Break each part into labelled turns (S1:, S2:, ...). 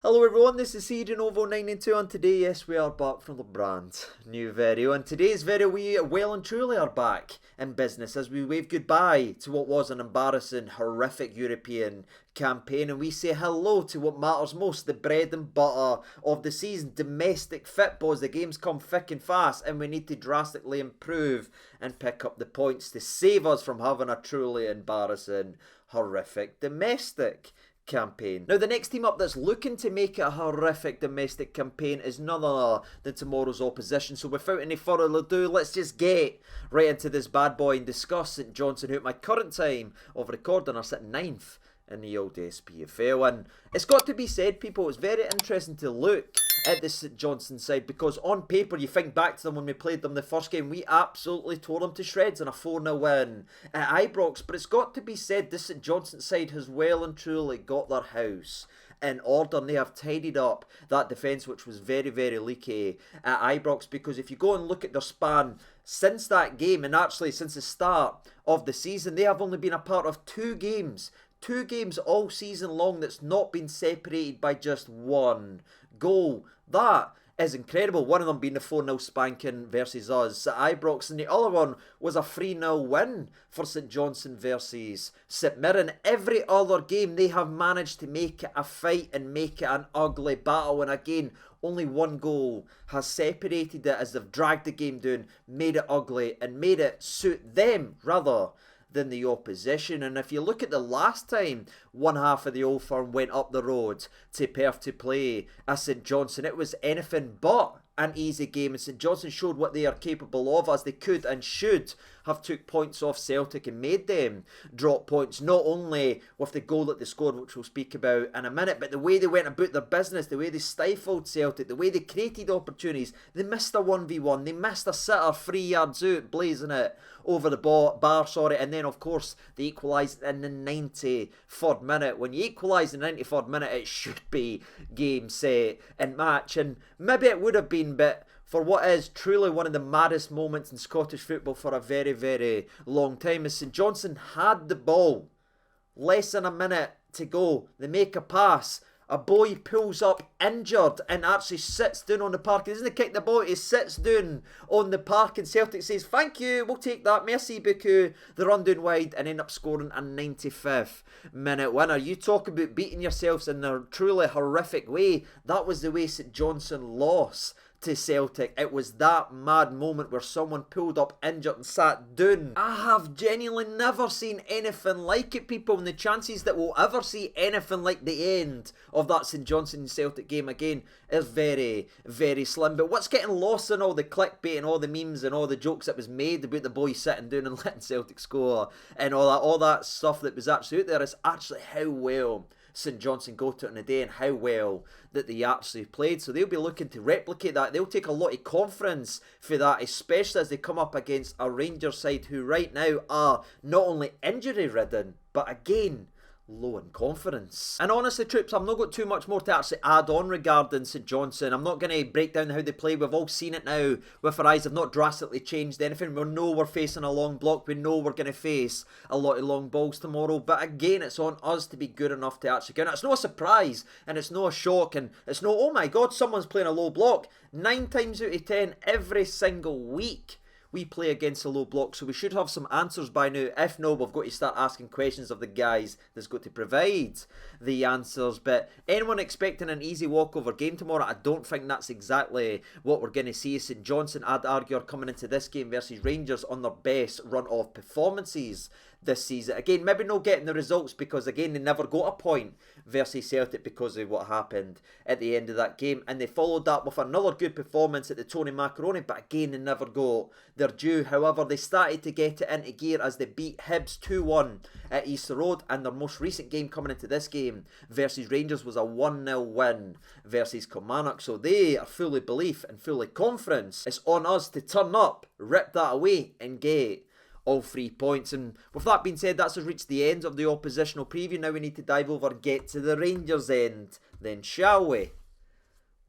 S1: Hello everyone, this is CJNovo992 and today, yes, we are back from the brand new video. And today's video, we well and truly are back in business as we wave goodbye to what was an embarrassing, horrific European campaign, and we say hello to what matters most, the bread and butter of the season, domestic football. As the games come thick and fast and we need to drastically improve and pick up the points to save us from having a truly embarrassing, horrific domestic campaign. Now, the next team up that's looking to make it a horrific domestic campaign is none other than tomorrow's opposition. So without any further ado, let's just get right into this bad boy and discuss St Johnstone, who at my current time of recording are sitting 9th in the old spfl. And it's got to be said, people, it's very interesting to look at the St Johnstone side, because on paper you think back to them when we played them the first game, we absolutely tore them to shreds in a 4-0 win at Ibrox. But it's got to be said, this St Johnstone side has well and truly got their house in order, and they have tidied up that defence, which was very, very leaky at Ibrox. Because if you go and look at their span since that game, and actually since the start of the season, they have only been a part of two games all season long that's not been separated by just one goal. That is incredible. One of them being the 4-0 spanking versus us at Ibrox, and the other one was a 3-0 win for St Johnstone versus St Mirren. Every other game they have managed to make it a fight and make it an ugly battle, and again, only one goal has separated it as they've dragged the game down, made it ugly and made it suit them rather than the opposition. And if you look at the last time one half of the Old Firm went up the road to Perth to play at St Johnstone, it was anything but an easy game, and St Johnstone showed what they are capable of, as they could and should have took points off Celtic and made them drop points, not only with the goal that they scored, which we'll speak about in a minute, but the way they went about their business, the way they stifled Celtic, the way they created opportunities. They missed a 1v1, they missed a sitter 3 yards out, blazing it over the bar, and then of course they equalised in the 93rd minute. When you equalise in the 93rd minute, it should be game, set and match, and maybe it would have been, but for what is truly one of the maddest moments in Scottish football for a very, very long time, as St Johnstone had the ball, less than a minute to go, they make a pass, a boy pulls up injured and actually sits down on the park. He doesn't kick the ball, he sits down on the park, and Celtic says, thank you, we'll take that, merci beaucoup. They run down wide and end up scoring a 95th minute winner. You talk about beating yourselves in a truly horrific way. That was the way St Johnstone lost to Celtic. It was that mad moment where someone pulled up injured and sat down. I have genuinely never seen anything like it, people, and the chances that we'll ever see anything like the end of that St Johnstone Celtic game again is very, very slim. But what's getting lost in all the clickbait and all the memes and all the jokes that was made about the boy sitting down and letting Celtic score and all that stuff that was actually out there is actually how well St Johnstone go to it in the day and how well that they actually played. So they'll be looking to replicate that. They'll take a lot of confidence for that, especially as they come up against a Rangers side who right now are not only injury ridden, but again, low in confidence. And honestly, troops, I've not got too much more to actually add on regarding St Johnstone. I'm not going to break down how they play. We've all seen it now with our eyes. They've not drastically changed anything. We know we're facing a long block. We know we're going to face a lot of long balls tomorrow. But again, it's on us to be good enough to actually get it. It's not a surprise and it's not a shock and it's no, oh my God, someone's playing a low block. 9 times out of 10 every single week we play against a low block, so we should have some answers by now. If not, we've got to start asking questions of the guys that's got to provide the answers. But anyone expecting an easy walkover game tomorrow, I don't think that's exactly what we're going to see. St Johnstone, I'd argue, are coming into this game versus Rangers on their best run of performances this season. Again, maybe not getting the results because again they never got a point versus Celtic because of what happened at the end of that game, and they followed that with another good performance at the Tony Macaroni, but again they never got their due. However, they started to get it into gear as they beat Hibs 2-1 at Easter Road, and their most recent game coming into this game versus Rangers was a 1-0 win versus Kilmarnock. So they are fully belief and fully confidence. It's on us to turn up, rip that away and get all 3 points. And with that being said, that's us reached the end of the oppositional preview. Now we need to dive over and get to the Rangers end then, shall we?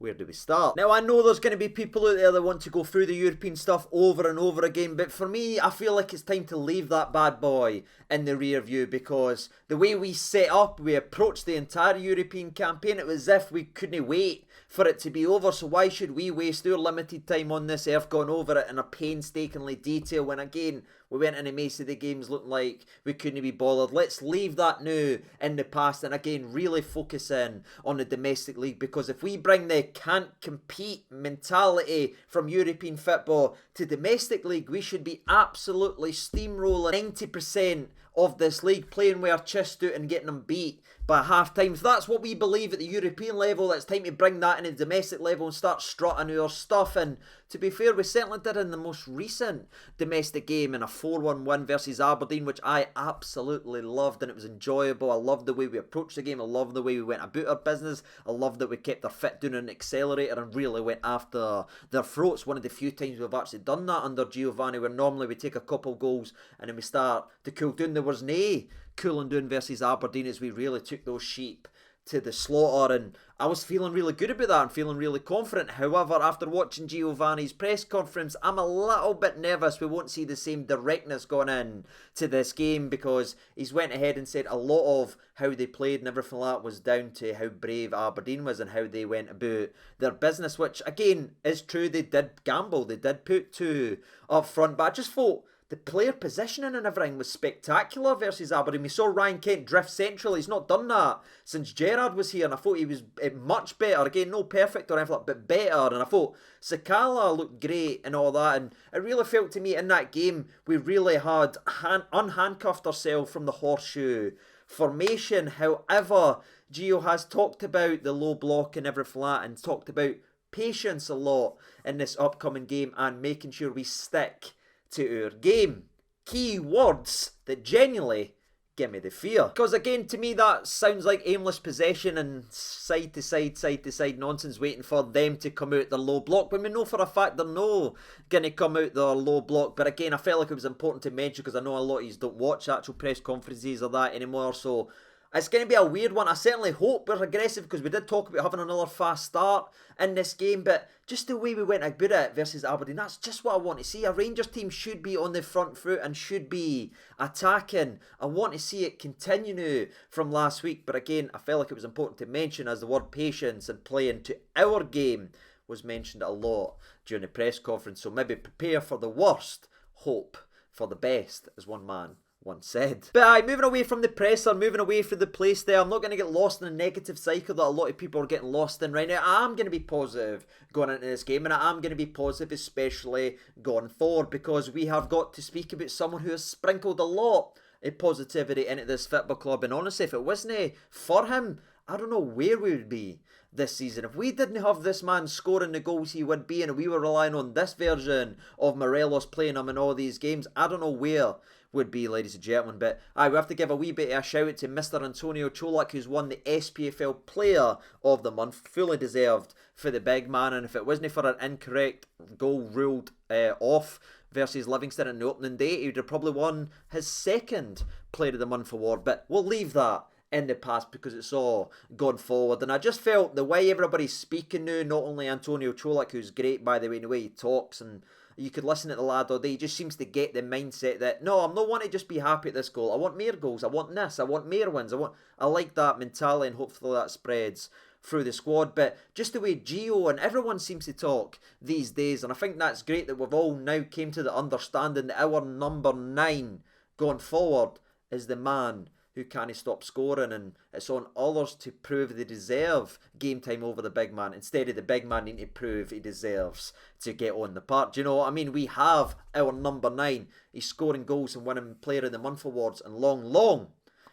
S1: where do we start? Now, I know there's going to be people out there that want to go through the European stuff over and over again, but for me, I feel like it's time to leave that bad boy in the rear view, because the way we set up, we approached the entire European campaign, it was as if we couldn't wait for it to be over. So why should we waste our limited time on this earth going over it in a painstakingly detail when, again, we went into most of the games looking like we couldn't be bothered? Let's leave that now in the past and, again, really focus in on the domestic league, because if we bring the can't compete mentality from European football to domestic league, we should be absolutely steamrolling 90% of this league, playing with our chest out and getting them beat by half time. If that's what we believe at the European level, it's time to bring that in the domestic level and start strutting our stuff. And to be fair, we certainly did in the most recent domestic game in a 4-1 win versus Aberdeen, which I absolutely loved, and it was enjoyable. I loved the way we approached the game. I loved the way we went about our business. I loved that we kept our foot down an accelerator and really went after their throats. One of the few times we've actually done that under Giovanni, where normally we take a couple goals and then we start to cool down. There was no cooling down versus Aberdeen, as we really took those sheep to the slaughter, and I was feeling really good about that and feeling really confident. However, after watching Giovanni's press conference, I'm a little bit nervous we won't see the same directness going in to this game, because he's went ahead and said a lot of how they played and everything like that was down to how brave Aberdeen was and how they went about their business, which again is true. They did gamble, they did put two up front, but I just thought the player positioning and everything was spectacular versus Aberdeen. We saw Ryan Kent drift central. He's not done that since Gerrard was here, and I thought he was much better. Again, no perfect or anything, but better. And I thought Sakala looked great and all that. And it really felt to me in that game, we really had unhandcuffed ourselves from the horseshoe formation. However, Gio has talked about the low block and everything like that, and talked about patience a lot in this upcoming game and making sure we stick to our game. Key words that genuinely give me the fear. Because again, to me, that sounds like aimless possession and side to side nonsense, waiting for them to come out their low block, when we know for a fact they're no going to come out their low block. But again, I felt like it was important to mention, because I know a lot of you don't watch actual press conferences or that anymore, so it's going to be a weird one. I certainly hope we're aggressive, because we did talk about having another fast start in this game, but just the way we went about it versus Aberdeen, that's just what I want to see. A Rangers team should be on the front foot and should be attacking. I want to see it continue now from last week, but again, I felt like it was important to mention, as the word patience and playing to our game was mentioned a lot during the press conference. So maybe prepare for the worst, hope for the best, as one man once said. But aye, moving away from the presser, moving away from the place there, I'm not going to get lost in a negative cycle that a lot of people are getting lost in right now. I am going to be positive going into this game, and I am going to be positive especially going forward, because we have got to speak about someone who has sprinkled a lot of positivity into this football club. And honestly, if it wasn't for him, I don't know where we would be this season. If we didn't have this man scoring the goals he would be, and we were relying on this version of Morelos playing him in all these games, I don't know where would be, ladies and gentlemen. But we have to give a wee bit of a shout out to Mr. Antonio Colak, who's won the SPFL Player of the Month. Fully deserved for the big man, and if it wasn't for an incorrect goal ruled off versus Livingston in the opening day, he would have probably won his second Player of the Month award. But we'll leave that in the past, because it's all gone forward. And I just felt the way everybody's speaking now, not only Antonio Colak, who's great by the way in the way he talks, and you could listen to the lad all day, he just seems to get the mindset that, no, I'm not wanting to just be happy at this goal. I want more goals. I want this. I want more wins. I like that mentality, and hopefully that spreads through the squad. But just the way Gio and everyone seems to talk these days, and I think that's great that we've all now came to the understanding that our number 9 going forward is the man who can't stop scoring, and it's on others to prove they deserve game time over the big man, instead of the big man needing to prove he deserves to get on the park. Do you know what I mean? We have our number 9. He's scoring goals and winning Player of the Month awards, and long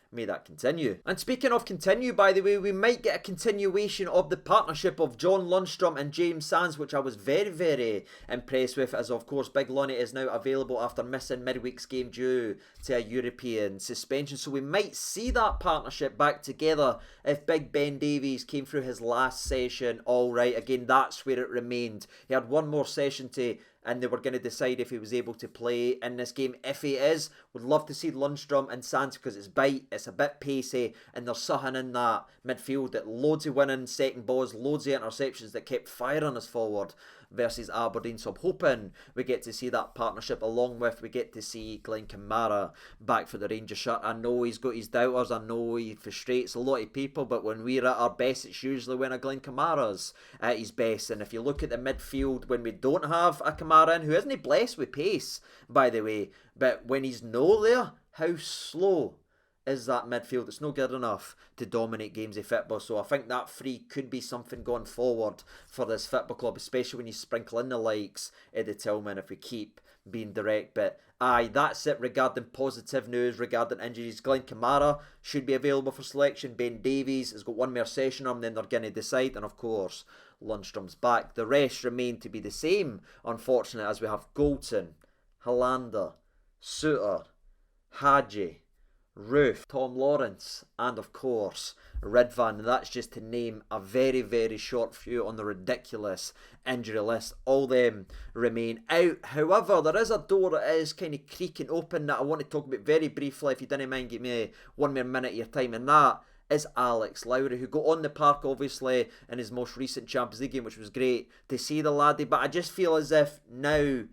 S1: may that continue. And speaking of continue, by the way, we might get a continuation of the partnership of John Lundstrom and James Sands, which I was very impressed with, as of course Big Lonnie is now available after missing midweek's game due to a European suspension. So we might see that partnership back together if Big Ben Davies came through his last session all right. Again, that's where it remained. He had one more session to and they were going to decide if he was able to play in this game. If he is, would love to see Lundstrom and Sands because it's a bit pacey, and there's something in that midfield that loads of winning second balls, loads of interceptions that kept firing us forward versus Aberdeen. So I'm hoping we get to see that partnership, along with we get to see Glenn Kamara back for the Rangers shirt. I know he's got his doubters, I know he frustrates a lot of people, but when we're at our best, it's usually when a Glenn Kamara's at his best. And if you look at the midfield when we don't have a Kamara in, who isn't blessed with pace, by the way, but when he's no there, how slow is that midfield? It's not good enough to dominate games of football. So I think that free could be something going forward for this football club, especially when you sprinkle in the likes of the Tillman if we keep being direct. But aye, that's it regarding positive news regarding injuries. Glenn Kamara should be available for selection. Ben Davies has got one more session on him, then they're going to decide. And of course, Lundstrom's back. The rest remain to be the same, unfortunately, as we have Golton, Hollander, Suter, Hadji, Roof, Tom Lawrence, and of course Ridvan. That's just to name a very, very short few on the ridiculous injury list. All them remain out. However, there is a door that is kind of creaking open that I want to talk about very briefly, if you didn't mind give me one more minute of your time, and that is Alex Lowry, who got on the park obviously in his most recent Champions League game, which was great to see the laddie, but I just feel as if now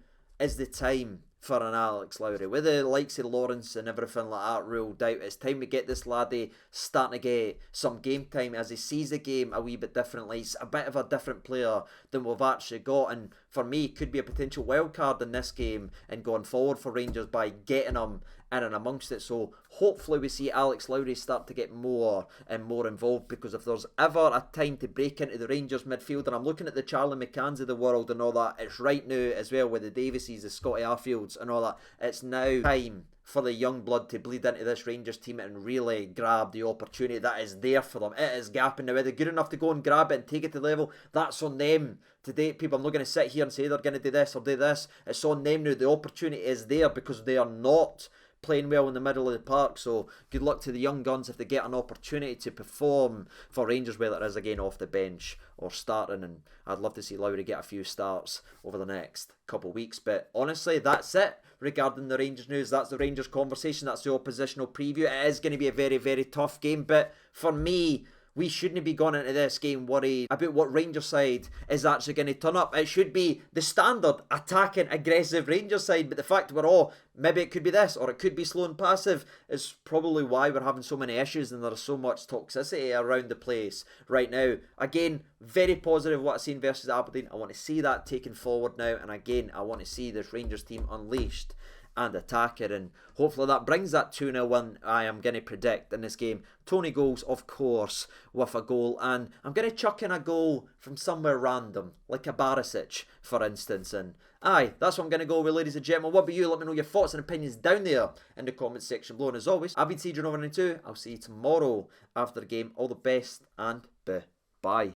S1: is the time for an Alex Lowry. With the likes of Lawrence and everything like that ruled out, it's time to get this laddie starting to get some game time as he sees the game a wee bit differently. He's a bit of a different player than we've actually got, and for me could be a potential wild card in this game and going forward for Rangers by getting him in and amongst it. So hopefully we see Alex Lowry start to get more and more involved, because if there's ever a time to break into the Rangers midfield, and I'm looking at the Charlie McCanns of the world and all that, it's right now as well with the Davises, the Scotty Arfields and all that. It's now time for the young blood to bleed into this Rangers team and really grab the opportunity that is there for them. It is gapping now. Are they good enough to go and grab it and take it to the level? That's on them today, people. I'm not going to sit here and say they're going to do this or do this. It's on them now. The opportunity is there because they are not playing well in the middle of the park. So good luck to the young guns if they get an opportunity to perform for Rangers, whether it is again off the bench or starting. And I'd love to see Lowry get a few starts over the next couple of weeks. But honestly, that's it regarding the Rangers news. That's the Rangers conversation. That's the oppositional preview. It is going to be a very, very tough game, but for me, we shouldn't be going into this game worried about what Rangers side is actually going to turn up. It should be the standard attacking, aggressive Rangers side, but the fact we're maybe it could be this, or it could be slow and passive, is probably why we're having so many issues and there's so much toxicity around the place right now. Again, very positive what I've seen versus Aberdeen. I want to see that taken forward now, and again, I want to see this Rangers team unleashed and attack it, and hopefully that brings that 2-0 win I am going to predict in this game. Tony goals, of course, with a goal, and I'm going to chuck in a goal from somewhere random, like a Barisic, for instance, and aye, that's what I'm going to go with, ladies and gentlemen. What about you? Let me know your thoughts and opinions down there in the comments section below, and as always, I've been CJ over 92. I'll see you tomorrow after the game. All the best, and bye.